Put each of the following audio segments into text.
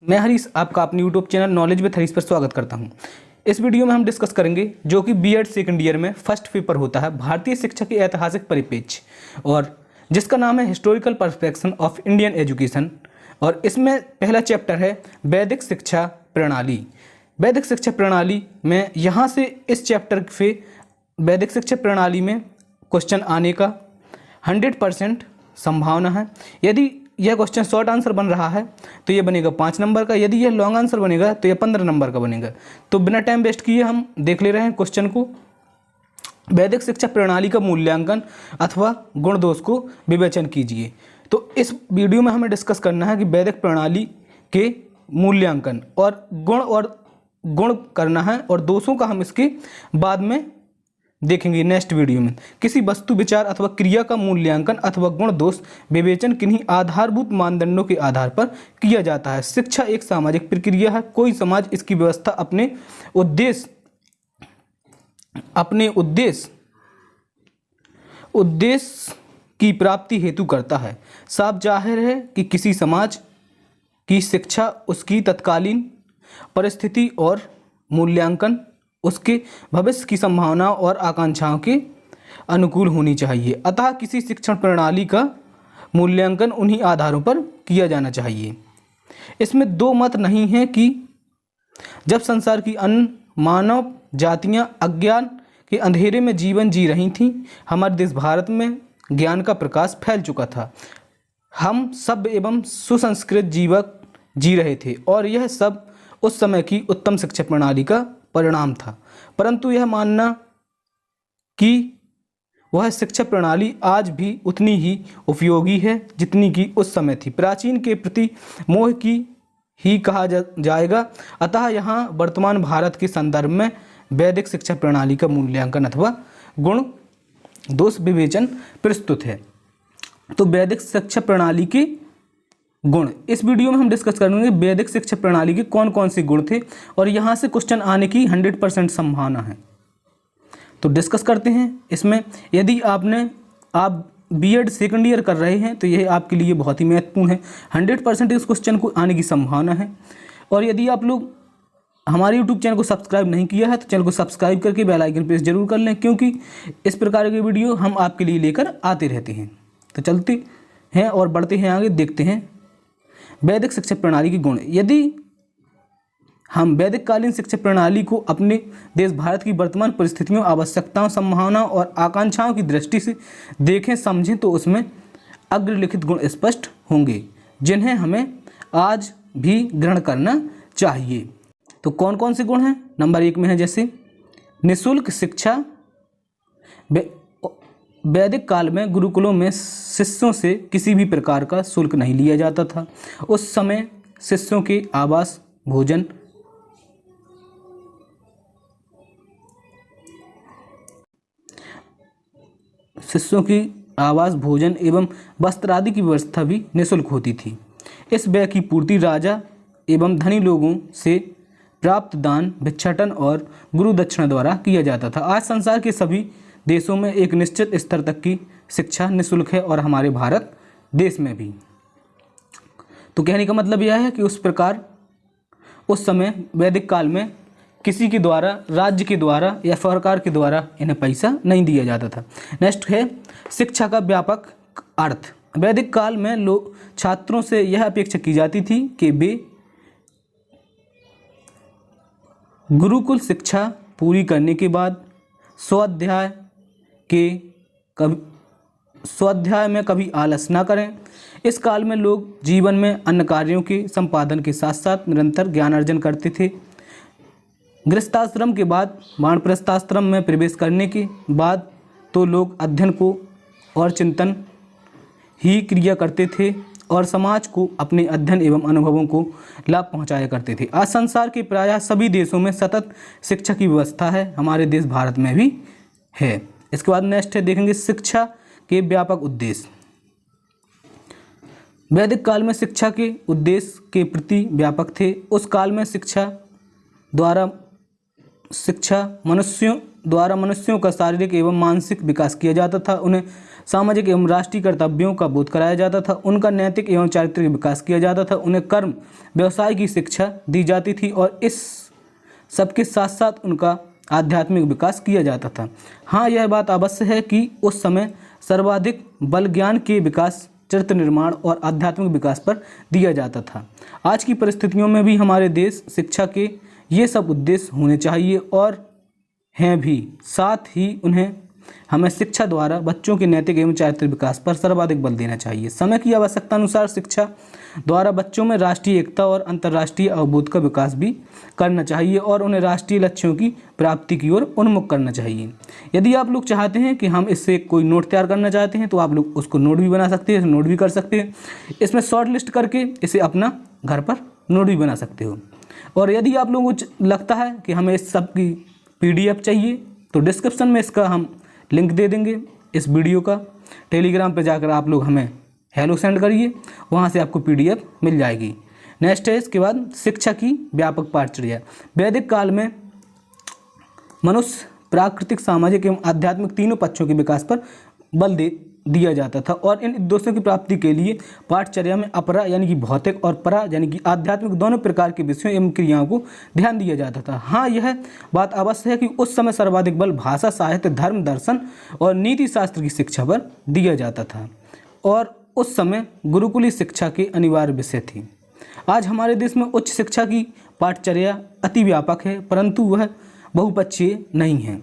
मैं हरीश आपका अपने YouTube channel knowledge with Harish पर स्वागत करता हूं। इस वीडियो में हम डिस्कस करेंगे जो कि बीएड सेकंड ईयर में फर्स्ट पेपर होता है, भारतीय शिक्षा के ऐतिहासिक परिप्रेक्ष्य, और जिसका नाम है हिस्टोरिकल पर्सपेक्शन ऑफ इंडियन एजुकेशन। और इसमें पहला चैप्टर है वैदिक शिक्षा प्रणाली। वैदिक शिक्षा प्रणाली में यहाँ से इस चैप्टर से वैदिक शिक्षा प्रणाली में क्वेश्चन आने का 100% संभावना है। यदि यह क्वेश्चन शॉर्ट आंसर बन रहा है तो यह बनेगा 5 नंबर का, यदि यह लॉन्ग आंसर बनेगा तो यह 15 नंबर का बनेगा। तो बिना टाइम वेस्ट किए हम देख ले रहे हैं क्वेश्चन को। वैदिक शिक्षा प्रणाली का मूल्यांकन अथवा गुण दोष को विवेचन कीजिए। तो इस वीडियो में हमें डिस्कस करना है कि वैदिक प्रणाली के मूल्यांकन और गुण करना है, और दोषों का हम इसके बाद में देखेंगे नेक्स्ट वीडियो में। किसी वस्तु, विचार अथवा क्रिया का मूल्यांकन अथवा गुण दोष विवेचन किन्हीं आधारभूत मानदंडों के आधार पर किया जाता है। शिक्षा एक सामाजिक प्रक्रिया है। कोई समाज इसकी व्यवस्था अपने उद्देश्य की प्राप्ति हेतु करता है। साफ जाहिर है कि किसी समाज की शिक्षा उसकी तत्कालीन परिस्थिति और मूल्यांकन उसके भविष्य की संभावनाओं और आकांक्षाओं के अनुकूल होनी चाहिए। अतः किसी शिक्षण प्रणाली का मूल्यांकन उन्हीं आधारों पर किया जाना चाहिए। इसमें दो मत नहीं है कि जब संसार की अन्य मानव जातियां अज्ञान के अंधेरे में जीवन जी रही थीं, हमारे देश भारत में ज्ञान का प्रकाश फैल चुका था। हम सभ्य एवं सुसंस्कृत जीवन जी रहे थे, और यह सब उस समय की उत्तम शिक्षा प्रणाली का परिणाम था। परंतु यह मानना कि वह शिक्षा प्रणाली आज भी उतनी ही उपयोगी है जितनी कि उस समय थी, प्राचीन के प्रति मोह की ही कहा जाएगा। अतः यहाँ वर्तमान भारत के संदर्भ में वैदिक शिक्षा प्रणाली का मूल्यांकन अथवा गुण दोष विवेचन प्रस्तुत है। तो वैदिक शिक्षा प्रणाली के गुण इस वीडियो में हम डिस्कस करेंगे। वैदिक शिक्षा प्रणाली के कौन कौन से गुण थे, और यहाँ से क्वेश्चन आने की 100% संभावना है। तो डिस्कस करते हैं इसमें। यदि आप बीएड सेकंड ईयर कर रहे हैं तो यह आपके लिए बहुत ही महत्वपूर्ण है। 100% इस क्वेश्चन को आने की संभावना है। और यदि आप लोग हमारे यूट्यूब चैनल को सब्सक्राइब नहीं किया है तो चैनल को सब्सक्राइब करके बेल आइकन प्रेस जरूर कर लें, क्योंकि इस प्रकार के वीडियो हम आपके लिए लेकर आते रहते हैं। तो चलते हैं और बढ़ते हैं आगे, देखते हैं वैदिक शिक्षा प्रणाली के गुण। यदि हम वैदिक कालीन शिक्षा प्रणाली को अपने देश भारत की वर्तमान परिस्थितियों, आवश्यकताओं, संभावनाओं और आकांक्षाओं की दृष्टि से देखें समझें तो उसमें अग्रलिखित गुण स्पष्ट होंगे जिन्हें हमें आज भी ग्रहण करना चाहिए। तो कौन कौन से गुण हैं? नंबर 1 में है जैसे निःशुल्क शिक्षा। वैदिक काल में गुरुकुलों में शिष्यों से किसी भी प्रकार का शुल्क नहीं लिया जाता था। उस समय शिष्यों के आवास, भोजन एवं वस्त्र आदि की व्यवस्था भी निःशुल्क होती थी। इस व्यय की पूर्ति राजा एवं धनी लोगों से प्राप्त दान, भिक्षाटन और गुरु दक्षिणा द्वारा किया जाता था। आज संसार के सभी देशों में एक निश्चित स्तर तक की शिक्षा निःशुल्क है, और हमारे भारत देश में भी। तो कहने का मतलब यह है कि उस प्रकार उस समय वैदिक काल में किसी के द्वारा, राज्य के द्वारा या सरकार के द्वारा इन्हें पैसा नहीं दिया जाता था। नेक्स्ट है शिक्षा का व्यापक अर्थ। वैदिक काल में छात्रों से यह अपेक्षा की जाती थी कि वे गुरुकुल शिक्षा पूरी करने के बाद स्वाध्याय में कभी आलस न करें। इस काल में लोग जीवन में अन्य कार्यों के संपादन के साथ साथ निरंतर ज्ञान अर्जन करते थे। गृहस्थाश्रम के बाद वानप्रस्थाश्रम में प्रवेश करने के बाद तो लोग अध्ययन को और चिंतन ही क्रिया करते थे, और समाज को अपने अध्ययन एवं अनुभवों को लाभ पहुंचाया करते थे। आज संसार के प्रायः सभी देशों में सतत शिक्षा की व्यवस्था है, हमारे देश भारत में भी है। इसके बाद नेक्स्ट है देखेंगे शिक्षा के व्यापक उद्देश्य। वैदिक काल में शिक्षा के उद्देश्य के प्रति व्यापक थे। उस काल में शिक्षा द्वारा मनुष्यों का शारीरिक एवं मानसिक विकास किया जाता था। उन्हें सामाजिक एवं राष्ट्रीय कर्तव्यों का बोध कराया जाता था, उनका नैतिक एवं चारित्रिक विकास किया जाता था, उन्हें कर्म व्यवसाय की शिक्षा दी जाती थी और इस सबके साथ साथ उनका आध्यात्मिक विकास किया जाता था। हाँ, यह बात अवश्य है कि उस समय सर्वाधिक बल ज्ञान के विकास, चरित्र निर्माण और आध्यात्मिक विकास पर दिया जाता था। आज की परिस्थितियों में भी हमारे देश शिक्षा के ये सब उद्देश्य होने चाहिए और हैं भी। साथ ही उन्हें हमें शिक्षा द्वारा बच्चों के नैतिक एवं चारित्रिक विकास पर सर्वाधिक बल देना चाहिए। समय की आवश्यकता अनुसार शिक्षा द्वारा बच्चों में राष्ट्रीय एकता और अंतर्राष्ट्रीय अवबोध का विकास भी करना चाहिए और उन्हें राष्ट्रीय लक्ष्यों की प्राप्ति की ओर उन्मुख करना चाहिए। यदि आप लोग चाहते हैं कि हम इससे कोई नोट तैयार करना चाहते हैं तो आप लोग उसको नोट भी बना सकते हैं, नोट भी कर सकते हैं। इसमें शॉर्ट लिस्ट करके इसे अपना घर पर नोट भी बना सकते हो। और यदि आप लोगों को लगता है कि हमें इस सब की PDF चाहिए तो डिस्क्रिप्शन में इसका हम लिंक दे देंगे इस वीडियो का। टेलीग्राम पे जाकर आप लोग हमें हेलो सेंड करिए, वहाँ से आपको PDF मिल जाएगी। नेक्स्ट है इसके बाद शिक्षा की व्यापक पाठचर्या। वैदिक काल में मनुष्य प्राकृतिक, सामाजिक एवं आध्यात्मिक तीनों पक्षों के विकास पर बल दिया जाता था और इन उद्देश्यों की प्राप्ति के लिए पाठचर्या में अपरा यानी कि भौतिक और परा यानी कि आध्यात्मिक दोनों प्रकार के विषयों एवं क्रियाओं को ध्यान दिया जाता था। हाँ, यह बात अवश्य है कि उस समय सर्वाधिक बल भाषा, साहित्य, धर्म, दर्शन और नीति शास्त्र की शिक्षा पर दिया जाता था और उस समय गुरुकुली शिक्षा के अनिवार्य विषय थी। आज हमारे देश में उच्च शिक्षा की पाठचर्या अति व्यापक है, परंतु वह बहुपक्षीय नहीं है।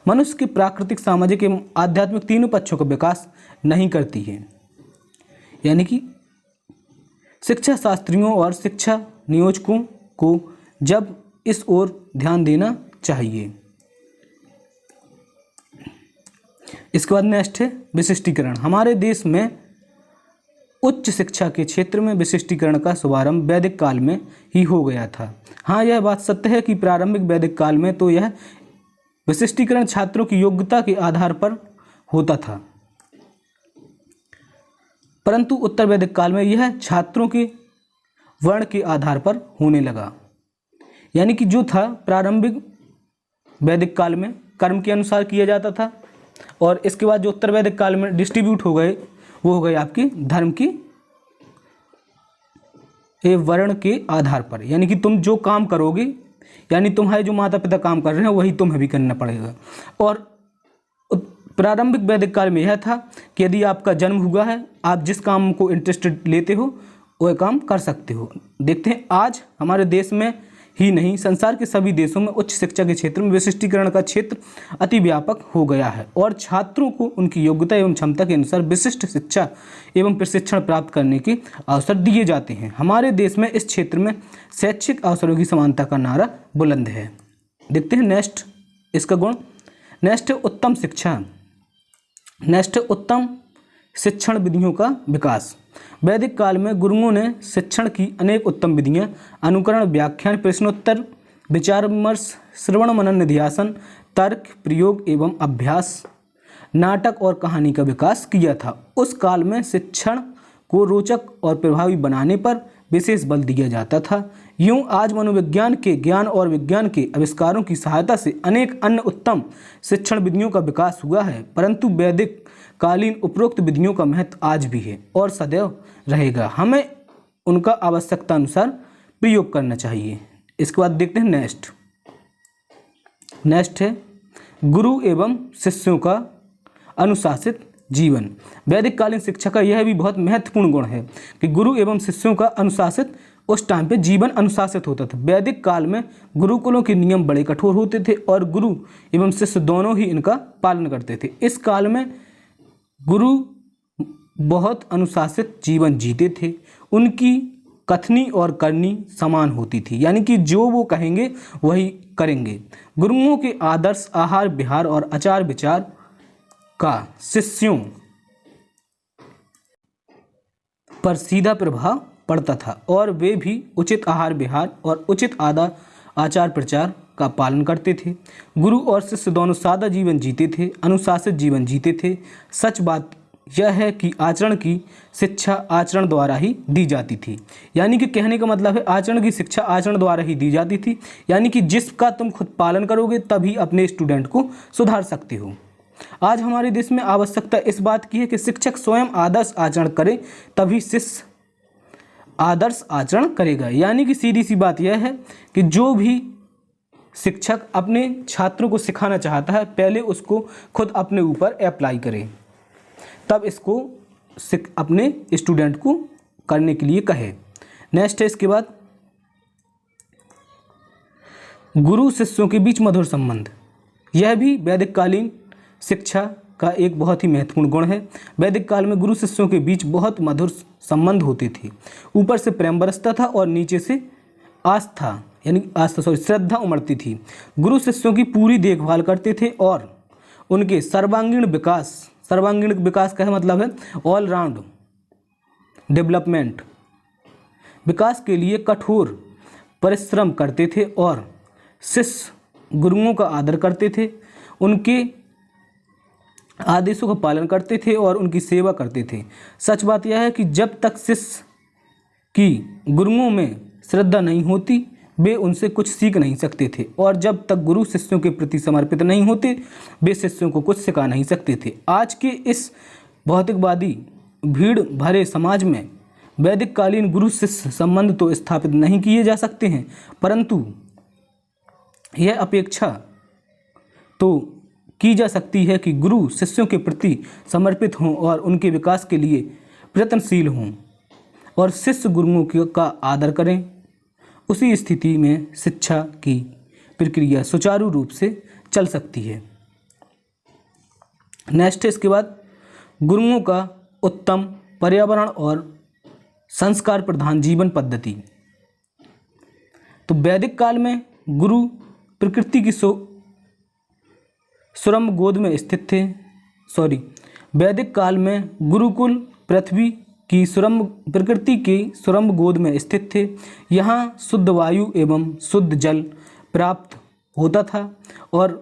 मनुष्य के प्राकृतिक, सामाजिक एवं आध्यात्मिक तीनों पक्षों का विकास नहीं करती है। यानी कि शिक्षा शास्त्रियों और शिक्षा नियोजकों को जब इस ओर ध्यान देना चाहिए। इसके बाद नेक्स्ट है विशिष्टीकरण। हमारे देश में उच्च शिक्षा के क्षेत्र में विशिष्टीकरण का शुभारंभ वैदिक काल में ही हो गया था। हाँ, यह बात सत्य है कि प्रारंभिक वैदिक काल में तो यह विशिष्टीकरण छात्रों की योग्यता के आधार पर होता था, परंतु उत्तर वैदिक काल में यह छात्रों के वर्ण के आधार पर होने लगा। यानी कि जो था प्रारंभिक वैदिक काल में कर्म के अनुसार किया जाता था और इसके बाद जो उत्तर वैदिक काल में डिस्ट्रीब्यूट हो गए वो हो गए आपकी धर्म की वर्ण के आधार पर। यानी कि तुम जो काम करोगे, यानी तुम्हारे जो माता पिता काम कर रहे हैं वही तुम्हें भी करना पड़ेगा। और प्रारंभिक वैदिक काल में यह था कि यदि आपका जन्म हुआ है, आप जिस काम को इंटरेस्टेड लेते हो वह काम कर सकते हो। देखते हैं आज हमारे देश में ही नहीं, संसार के सभी देशों में उच्च शिक्षा के क्षेत्र में विशिष्टीकरण का क्षेत्र अति व्यापक हो गया है और छात्रों को उनकी योग्यता एवं क्षमता के अनुसार विशिष्ट शिक्षा एवं प्रशिक्षण प्राप्त करने के अवसर दिए जाते हैं। हमारे देश में इस क्षेत्र में शैक्षिक अवसरों की समानता का नारा बुलंद है। देखते हैं नेक्स्ट इसका गुण। नेक्स्ट है उत्तम शिक्षा। नेक्स्ट है उत्तम शिक्षण विधियों का विकास। वैदिक काल में गुरुओं ने शिक्षण की अनेक उत्तम विधियां अनुकरण, व्याख्यान, प्रश्नोत्तर, विचार विमर्श, श्रवण मनन निध्यासन, तर्क, प्रयोग एवं अभ्यास, नाटक और कहानी का विकास किया था। उस काल में शिक्षण को रोचक और प्रभावी बनाने पर विशेष बल दिया जाता था। यूं आज मनोविज्ञान के ज्ञान और विज्ञान के आविष्कारों की सहायता से अनेक अन्य उत्तम शिक्षण विधियों का विकास हुआ है, परंतु वैदिक कालीन उपरोक्त विधियों का महत्व आज भी है और सदैव रहेगा। हमें उनका आवश्यकता अनुसार प्रयोग करना चाहिए। इसके बाद देखते हैं नेक्स्ट है गुरु एवं शिष्यों का अनुशासित जीवन। वैदिक कालीन शिक्षा का यह भी बहुत महत्वपूर्ण गुण है कि गुरु एवं शिष्यों का अनुशासित, उस टाइम पे जीवन अनुशासित होता था। वैदिक काल में गुरुकुलों के नियम बड़े कठोर होते थे और गुरु एवं शिष्य दोनों ही इनका पालन करते थे। इस काल में गुरु बहुत अनुशासित जीवन जीते थे। उनकी कथनी और करनी समान होती थी, यानी कि जो वो कहेंगे वही करेंगे। गुरुओं के आदर्श, आहार विहार और आचार विचार का शिष्यों पर सीधा प्रभाव पड़ता था और वे भी उचित आहार विहार और उचित आचार प्रचार का पालन करते थे। गुरु और शिष्य दोनों सादा जीवन जीते थे, अनुशासित जीवन जीते थे। सच बात यह है कि आचरण की शिक्षा आचरण द्वारा ही दी जाती थी। यानी कि कहने का मतलब है आचरण की शिक्षा आचरण द्वारा ही दी जाती थी, यानी कि जिसका तुम खुद पालन करोगे तभी अपने स्टूडेंट को सुधार सकते हो। आज हमारे देश में आवश्यकता इस बात की है कि शिक्षक स्वयं आदर्श आचरण करे, तभी शिष्य आदर्श आचरण करेगा। यानी कि सीधी सी बात यह है कि जो भी शिक्षक अपने छात्रों को सिखाना चाहता है, पहले उसको खुद अपने ऊपर अप्लाई करे, तब इसको अपने स्टूडेंट को करने के लिए कहे। नेक्स्ट है इसके बाद गुरु शिष्यों के बीच मधुर संबंध। यह भी वैदिक कालीन शिक्षा का एक बहुत ही महत्वपूर्ण गुण है। वैदिक काल में गुरु शिष्यों के बीच बहुत मधुर संबंध होते थे। ऊपर से प्रेम बरसता था और नीचे से श्रद्धा उमड़ती थी। गुरु शिष्यों की पूरी देखभाल करते थे और उनके सर्वांगीण विकास का मतलब है ऑल राउंड डेवलपमेंट, विकास के लिए कठोर परिश्रम करते थे और शिष्य गुरुओं का आदर करते थे, उनके आदेशों का पालन करते थे और उनकी सेवा करते थे। सच बात यह है कि जब तक शिष्य की गुरुओं में श्रद्धा नहीं होती, वे उनसे कुछ सीख नहीं सकते थे, और जब तक गुरु शिष्यों के प्रति समर्पित नहीं होते, वे शिष्यों को कुछ सिखा नहीं सकते थे। आज के इस भौतिकवादी भीड़ भरे समाज में वैदिक कालीन गुरु शिष्य संबंध तो स्थापित नहीं किए जा सकते हैं, परंतु यह अपेक्षा तो की जा सकती है कि गुरु शिष्यों के प्रति समर्पित हों और उनके विकास के लिए प्रयत्नशील हों और शिष्य गुरुओं का आदर करें। उसी स्थिति में शिक्षा की प्रक्रिया सुचारू रूप से चल सकती है। नेक्स्ट है इसके बाद गुरुओं का उत्तम पर्यावरण और संस्कार प्रधान जीवन पद्धति। तो वैदिक काल में गुरु प्रकृति की सुरम्भ गोद में स्थित थे। वैदिक काल में गुरुकुल पृथ्वी की प्रकृति की सुरम्भ गोद में स्थित थे। यहाँ शुद्ध वायु एवं शुद्ध जल प्राप्त होता था और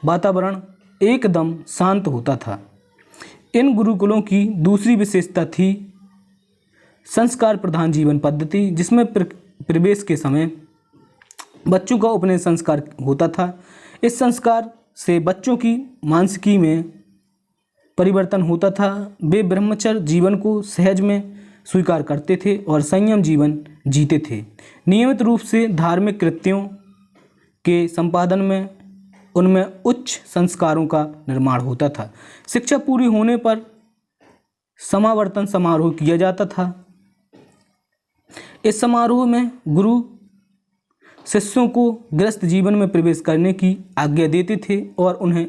वातावरण एकदम शांत होता था। इन गुरुकुलों की दूसरी विशेषता थी संस्कार प्रधान जीवन पद्धति, जिसमें प्रवेश के समय बच्चों का उपनयन संस्कार होता था। इस संस्कार से बच्चों की मानसिकी में परिवर्तन होता था। वे ब्रह्मचर्य जीवन को सहज में स्वीकार करते थे और संयम जीवन जीते थे। नियमित रूप से धार्मिक कृत्यों के संपादन में उनमें उच्च संस्कारों का निर्माण होता था। शिक्षा पूरी होने पर समावर्तन समारोह किया जाता था। इस समारोह में गुरु शिष्यों को गृहस्थ जीवन में प्रवेश करने की आज्ञा देते थे और उन्हें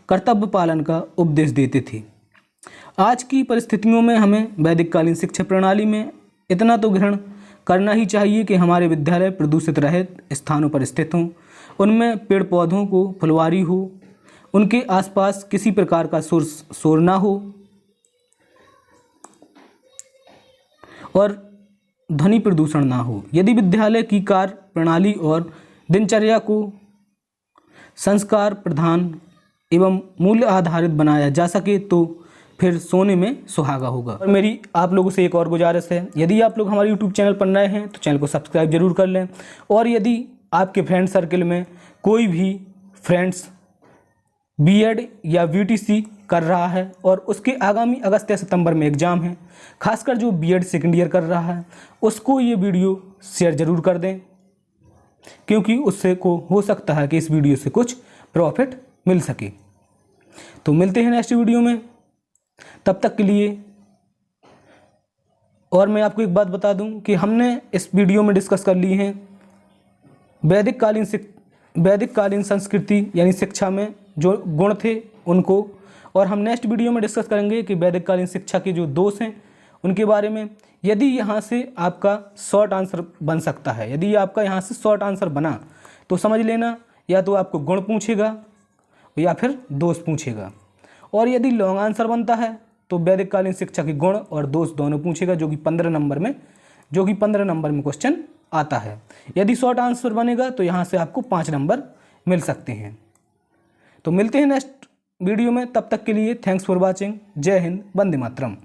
कर्तव्य पालन का उपदेश देते थे। आज की परिस्थितियों में हमें वैदिक कालीन शिक्षा प्रणाली में इतना तो ग्रहण करना ही चाहिए कि हमारे विद्यालय प्रदूषित रहित स्थानों पर स्थित हों, उनमें पेड़ पौधों को फुलवारी हो, उनके आसपास किसी प्रकार का शोर ना हो और ध्वनि प्रदूषण ना हो। यदि विद्यालय की कार्य प्रणाली और दिनचर्या को संस्कार प्रधान एवं मूल्य आधारित बनाया जा सके तो फिर सोने में सुहागा होगा। और मेरी आप लोगों से एक और गुजारिश है, यदि आप लोग हमारे YouTube चैनल पर नए हैं तो चैनल को सब्सक्राइब जरूर कर लें, और यदि आपके फ्रेंड सर्कल में कोई भी फ्रेंड्स बीएड या VTC कर रहा है और उसके आगामी अगस्त या सितंबर में एग्ज़ाम है, खासकर जो बीएड सेकेंड ईयर कर रहा है, उसको ये वीडियो शेयर ज़रूर कर दें, क्योंकि उससे को हो सकता है कि इस वीडियो से कुछ प्रॉफिट मिल सके। तो मिलते हैं नेक्स्ट वीडियो में, तब तक के लिए। और मैं आपको एक बात बता दूं कि हमने इस वीडियो में डिस्कस कर ली हैं वैदिक कालीन संस्कृति यानी शिक्षा में जो गुण थे उनको, और हम नेक्स्ट वीडियो में डिस्कस करेंगे कि वैदिक कालीन शिक्षा के जो दोष हैं उनके बारे में। यदि यहाँ से आपका शॉर्ट आंसर बन सकता है, यदि आपका यहाँ से शॉर्ट आंसर बना तो समझ लेना या तो आपको गुण पूछेगा या फिर दोष पूछेगा, और यदि लॉन्ग आंसर बनता है तो वैदिक कालीन शिक्षा के गुण और दोष दोनों पूछेगा, जो कि 15 नंबर में क्वेश्चन आता है। यदि शॉर्ट आंसर बनेगा तो यहाँ से आपको 5 नंबर मिल सकते हैं। तो मिलते हैं नेक्स्ट वीडियो में, तब तक के लिए थैंक्स फॉर वॉचिंग। जय हिंद, वंदे मातरम।